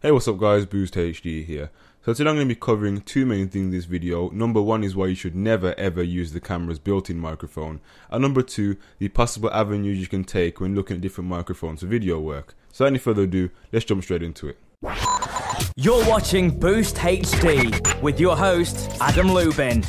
Hey, what's up guys, Boost HD here. So today I'm going to be covering two main things in this video. Number one is why you should never ever use the camera's built-in microphone. And number two, the possible avenues you can take when looking at different microphones for video work. So without any further ado, let's jump straight into it. You're watching Boost HD with your host, Adam Lubin.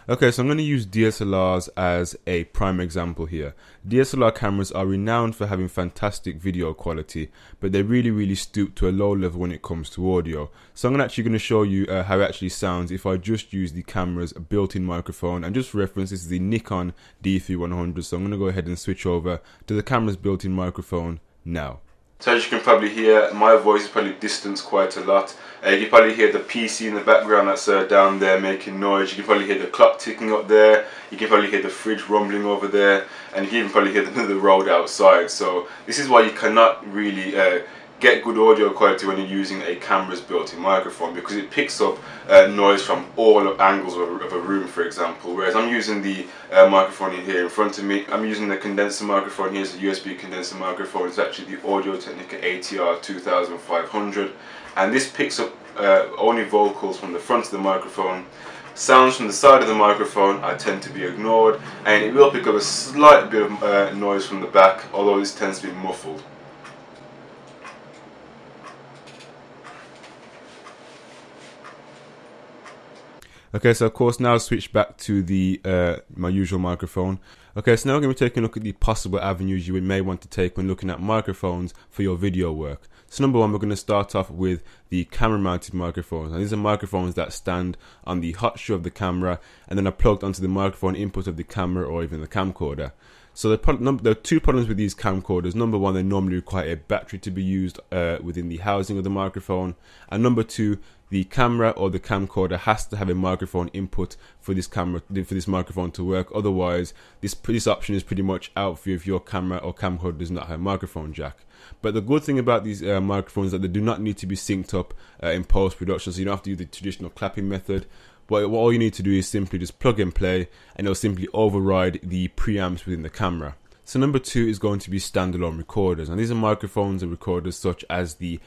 Okay, so I'm going to use DSLRs as a prime example here. DSLR cameras are renowned for having fantastic video quality, but they really stoop to a low level when it comes to audio. So I'm actually going to show you how it actually sounds if I just use the camera's built-in microphone. And just for reference, this is the Nikon D3100, so I'm going to go ahead and switch over to the camera's built-in microphone now. So as you can probably hear, my voice is probably distanced quite a lot. You can probably hear the PC in the background that's down there making noise. You can probably hear the clock ticking up there. You can probably hear the fridge rumbling over there. And you can even probably hear the road outside. So this is why you cannot really get good audio quality when you're using a camera's built-in microphone, because it picks up noise from all angles of a room, for example. Whereas I'm using the microphone in here in front of me. I'm using the condenser microphone here. It's a USB condenser microphone. It's actually the Audio-Technica ATR 2500, and this picks up only vocals from the front of the microphone. Sounds from the side of the microphone I tend to be ignored, and it will pick up a slight bit of noise from the back, although this tends to be muffled. Okay, so of course now I'll switch back to the my usual microphone. Okay, so now we're going to be taking a look at the possible avenues you may want to take when looking at microphones for your video work. So number one, we're going to start off with the camera mounted microphones. And these are microphones that stand on the hot shoe of the camera and then are plugged onto the microphone input of the camera or even the camcorder. So there are two problems with these camcorders. Number one, they normally require a battery to be used within the housing of the microphone. And number two, the camera or the camcorder has to have a microphone input for this microphone to work. Otherwise, this option is pretty much out for you if your camera or camcorder does not have a microphone jack. But the good thing about these microphones is that they do not need to be synced up in post-production, so you don't have to use the traditional clapping method. But all you need to do is simply just plug and play, and it'll simply override the preamps within the camera. So number two is going to be standalone recorders, and these are microphones and recorders such as the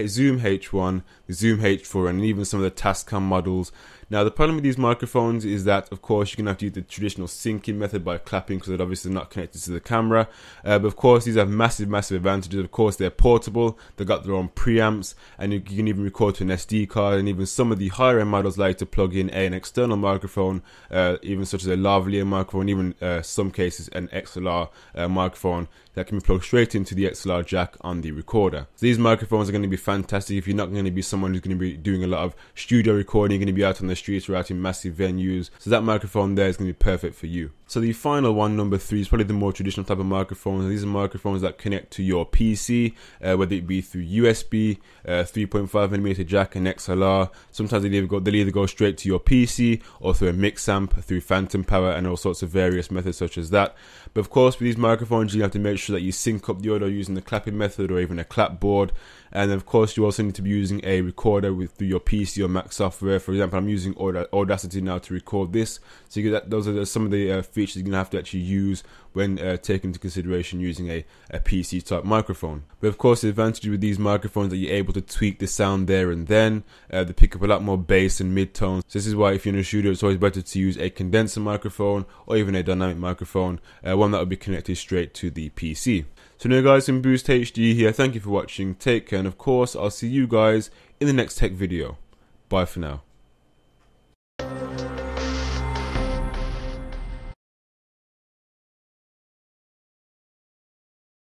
Zoom H1, the Zoom H4, and even some of the Tascam models. Now the problem with these microphones is that of course you're going to have to use the traditional syncing method by clapping, because they're obviously not connected to the camera. But of course these have massive advantages. Of course they're portable, they've got their own preamps, and you can even record to an SD card, and even some of the higher end models like to plug in an external microphone, even such as a lavalier microphone, even some cases an XLR microphone that can be plugged straight into the XLR jack on the recorder. So these microphones are going to be fantastic if you're not going to be someone who's going to be doing a lot of studio recording. You're going to be out on the streets or out in massive venues, so that microphone there is going to be perfect for you. So the final one, number three, is probably the more traditional type of microphones. These are microphones that connect to your PC, whether it be through USB, 3.5mm jack, and XLR. Sometimes they'll either go straight to your PC or through a mix amp, through phantom power, and all sorts of various methods such as that. But of course, with these microphones, you have to make sure that you sync up the audio using the clapping method or even a clapboard. And of course, you also need to be using a recorder through your PC or Mac software. For example, I'm using Audacity now to record this. So those are some of the features you're going to have to actually use when taking into consideration using a PC type microphone. But of course, the advantage with these microphones is that you're able to tweak the sound there and then. They pick up a lot more bass and mid-tones. So this is why if you're in a studio, it's always better to use a condenser microphone or even a dynamic microphone, one that will be connected straight to the PC. So now guys, in Boost HD here, thank you for watching, take care, and of course I'll see you guys in the next tech video. Bye for now.